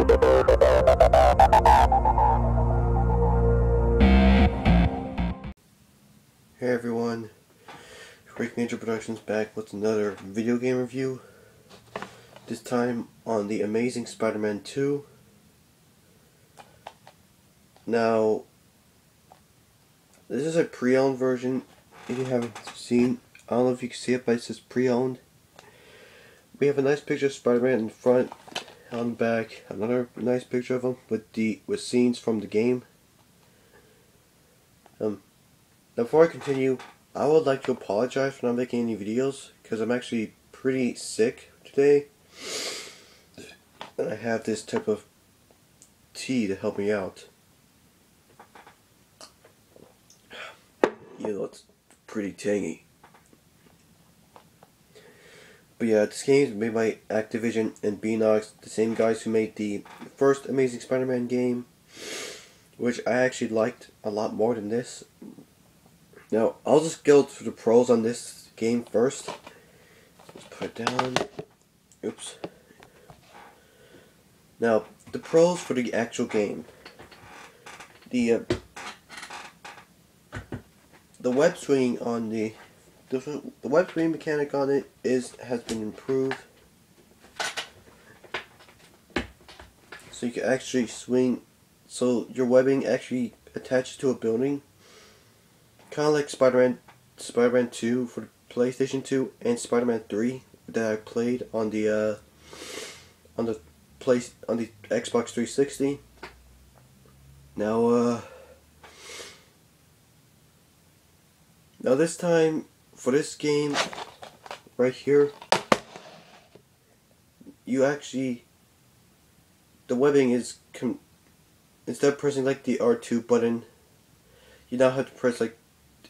Hey everyone, Quick Ninja Productions back with another video game review. This time on The Amazing Spider-Man 2. Now, this is a pre-owned version. If you haven't seen, I don't know if you can see it, but it says pre-owned. We have a nice picture of Spider-Man in front, on the back. Another nice picture of him with scenes from the game. Before I continue, I would like to apologize for not making any videos, because I'm actually pretty sick today. And I have this type of tea to help me out. You know, it's pretty tangy. But yeah, this game is made by Activision and Beenox, the same guys who made the first Amazing Spider-Man game, which I actually liked a lot more than this. Now, I'll just go through the pros on this game first. Let's put it down. Oops. Now, the pros for the actual game. The web swinging on the web swinging mechanic on it has been improved. So you can actually swing, so your webbing actually attaches to a building. Kind of like Spider-Man 2 for the PlayStation 2 and Spider-Man 3 that I played on the Xbox 360. Now this time for this game right here, you actually, the webbing is instead of pressing like the R2 button, you now have to press like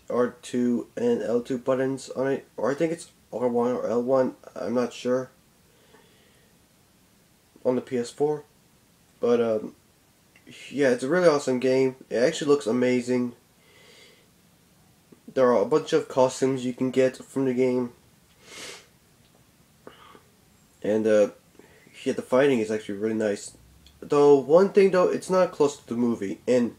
R2 and L2 buttons on it, or I think it's R1 or L1, I'm not sure, on the PS4. But yeah, it's a really awesome game. It actually looks amazing. There are a bunch of costumes you can get from the game, and yeah, the fighting is actually really nice. Though one thing though, it's not close to the movie, and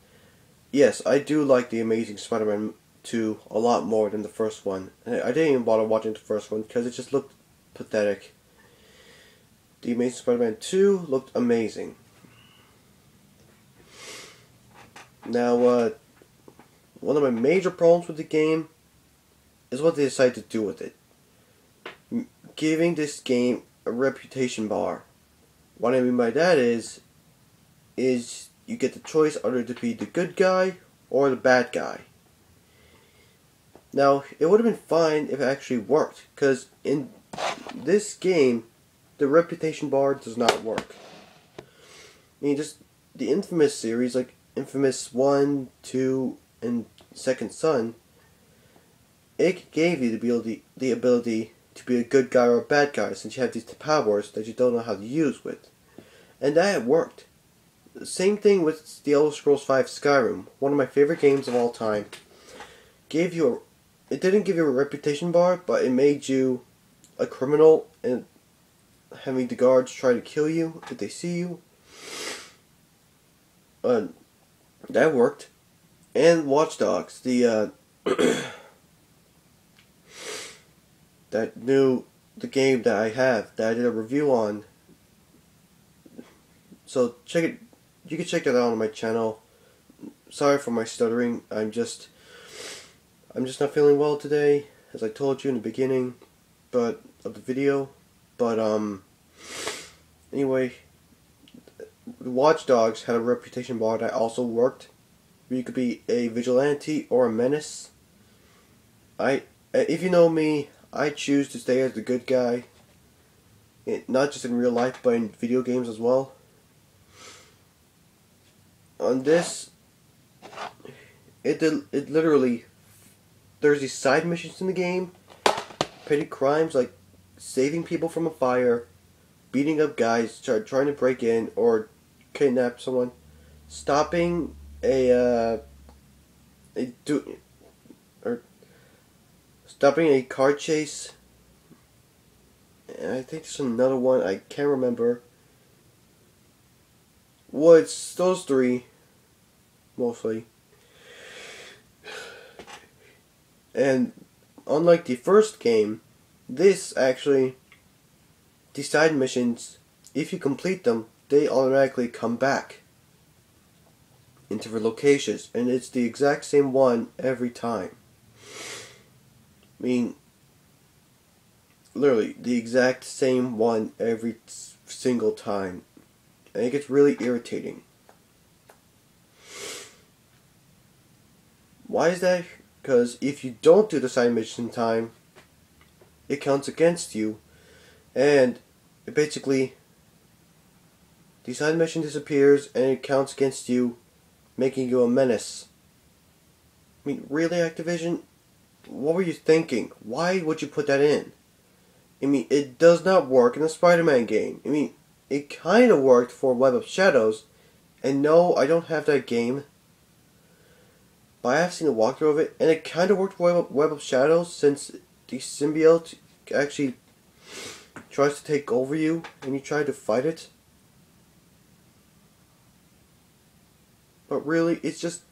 yes, I do like The Amazing Spider-Man 2 a lot more than the first one. I didn't even bother watching the first one because it just looked pathetic. The Amazing Spider-Man 2 looked amazing. Now, one of my major problems with the game is what they decided to do with it. Giving this game a reputation bar. What I mean by that is you get the choice either to be the good guy or the bad guy. Now, it would have been fine if it actually worked, because in this game, the reputation bar does not work. I mean, just the Infamous series, like Infamous 1, 2, and Second Son, it gave you the ability to be a good guy or a bad guy, since you have these powers that you don't know how to use with. And that worked. The same thing with The Elder Scrolls V Skyrim, one of my favorite games of all time. It didn't give you a reputation bar, but it made you a criminal and having the guards try to kill you if they see you. That worked. And Watch Dogs, the game that I have, that I did a review on. So check it. You can check that out on my channel. Sorry for my stuttering. I'm just not feeling well today, as I told you in the beginning, of the video. But anyway, Watch Dogs had a reputation bar that also worked. You could be a vigilante or a menace. If you know me, I choose to stay as the good guy, not just in real life, but in video games as well. On this, it literally, there's these side missions in the game, petty crimes like saving people from a fire, beating up guys trying to break in or kidnap someone, stopping stopping a car chase, and I think there's another one I can't remember. Well, it's those three, mostly. And unlike the first game, this actually, the side missions, if you complete them, they automatically come back into their locations, and it's the exact same one every time. I mean, literally, the exact same one every single time. And it gets really irritating. Why is that? Because if you don't do the side mission in time, it counts against you, and it basically, the side mission disappears and it counts against you, making you a menace. I mean, really, Activision? What were you thinking? Why would you put that in? I mean, it does not work in a Spider-Man game. I mean, it kind of worked for Web of Shadows, and no, I don't have that game, but I have seen a walkthrough of it, and it kind of worked for Web of Shadows, since the symbiote actually tries to take over you, and you try to fight it. But really, it's just,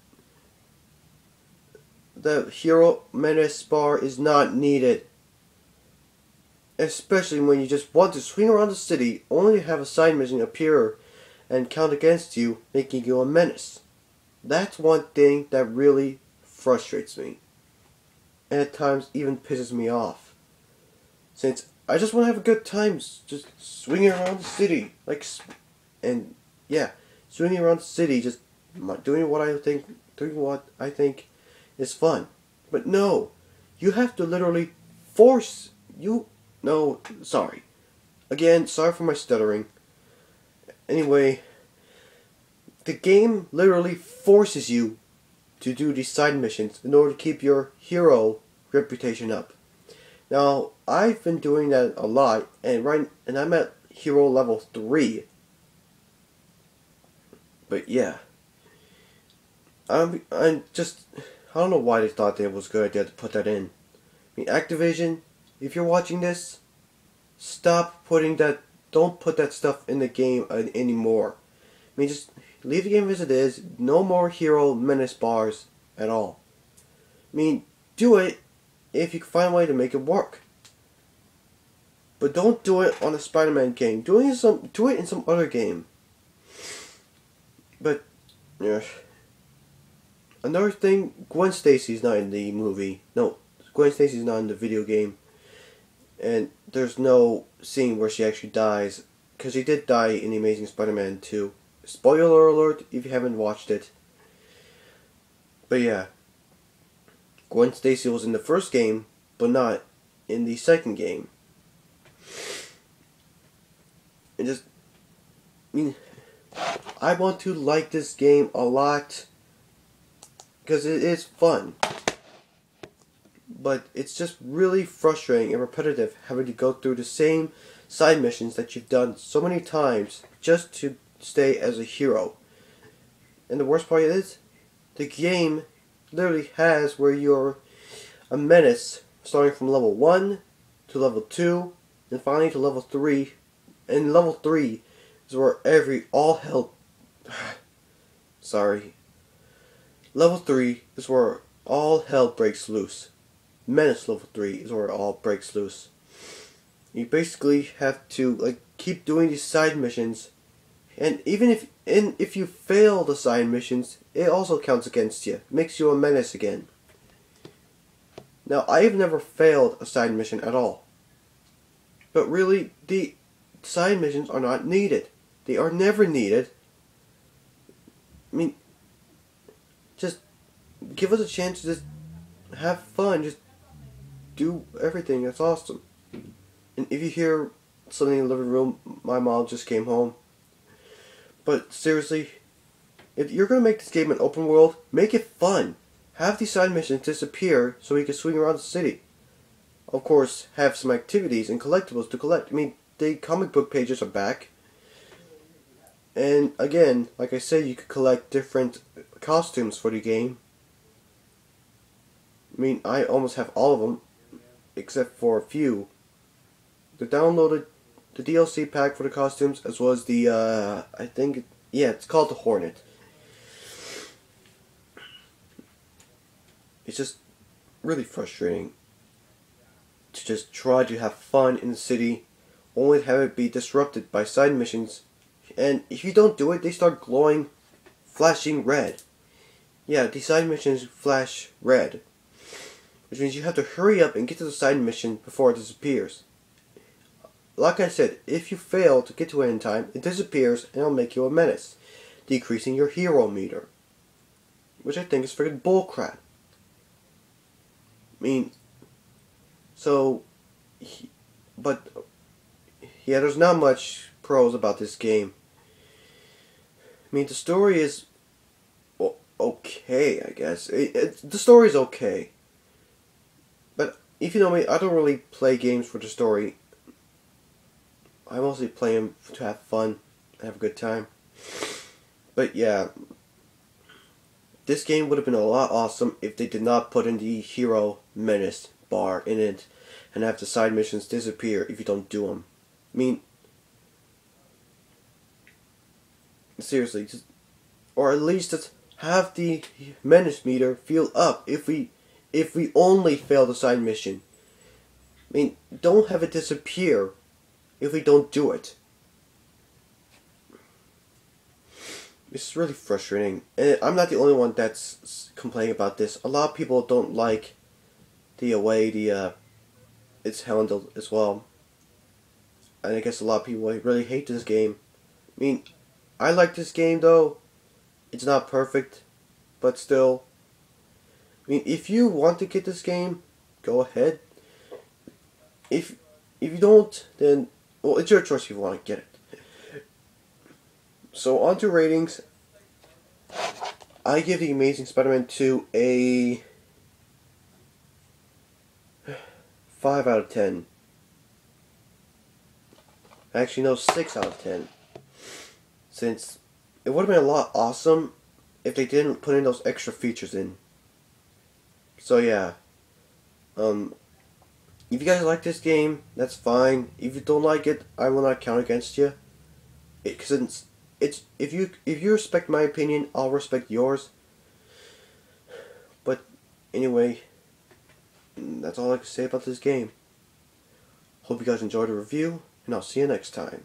the hero menace bar is not needed. Especially when you just want to swing around the city, only to have a side mission appear and count against you, making you a menace. That's one thing that really frustrates me, and at times even pisses me off. Since I just want to have a good time, just swinging around the city, and yeah, swinging around the city, just doing what I think is fun. But no, you have to literally force you. No, sorry. Again, sorry for my stuttering. Anyway, the game literally forces you to do these side missions in order to keep your hero reputation up. Now, I've been doing that a lot, and I'm at hero level 3. But yeah, I don't know why they thought that it was a good idea to put that in. I mean, Activision, if you're watching this, don't put that stuff in the game anymore. I mean, just leave the game as it is. No more hero menace bars at all. I mean, do it if you can find a way to make it work. But don't do it on a Spider-Man game. Do it in some other game. But, yeah. Another thing, Gwen Stacy's not in the movie. No, Gwen Stacy's not in the video game. And there's no scene where she actually dies, because she did die in The Amazing Spider-Man 2. Spoiler alert if you haven't watched it. But yeah, Gwen Stacy was in the first game, but not in the second game. And just, I mean, I want to like this game a lot, because it is fun. But it's just really frustrating and repetitive having to go through the same side missions that you've done so many times just to stay as a hero. And the worst part is, the game literally has where you're a menace starting from level 1 to level 2 and finally to level 3. And level 3 is where Level 3 is where all hell breaks loose. Menace level 3 is where it all breaks loose. You basically have to keep doing these side missions, and even if you fail the side missions, it also counts against you. Makes you a menace again. Now, I've never failed a side mission at all. But really, the side missions are not needed. They are never needed. I mean, just give us a chance to just have fun. Just do everything. That's awesome. And if you hear something in the living room, my mom just came home. But seriously, if you're going to make this game an open world, make it fun. Have these side missions disappear so we can swing around the city. Of course, have some activities and collectibles to collect. I mean, the comic book pages are back. And again, like I said, you could collect different costumes for the game. I mean, I almost have all of them, except for a few. I downloaded the DLC pack for the costumes, as well as the, I think Yeah, it's called the Hornet. It's just really frustrating to just try to have fun in the city, only to have it be disrupted by side missions, and if you don't do it, they start glowing, flashing red. Yeah, the side missions flash red, which means you have to hurry up and get to the side mission before it disappears. Like I said, if you fail to get to it in time, it disappears and it'll make you a menace, decreasing your hero meter. Which I think is freaking bullcrap. I mean, so, but, yeah, there's not much pros about this game. I mean, the story is okay, I guess. The story's okay. But if you know me, I don't really play games for the story. I mostly play them to have fun, have a good time. But yeah, this game would have been a lot awesome if they did not put in the hero menace bar in it and have the side missions disappear if you don't do them. I mean, seriously, just, or at least just have the menace meter fill up if we only fail the side mission. I mean, don't have it disappear if we don't do it. It's really frustrating. And I'm not the only one that's complaining about this. A lot of people don't like the way it's handled as well. And I guess a lot of people really hate this game. I mean, I like this game though. It's not perfect, but still. I mean, if you want to get this game, go ahead. If you don't, then, well, it's your choice if you want to get it. So, on to ratings. I give The Amazing Spider-Man 2 a 5 out of 10. Actually, no, 6 out of 10. Since it would have been a lot awesome if they didn't put in those extra features in. So, yeah. If you guys like this game, that's fine. If you don't like it, I will not count against you. Because it's if you respect my opinion, I'll respect yours. But anyway, that's all I can say about this game. Hope you guys enjoyed the review, and I'll see you next time.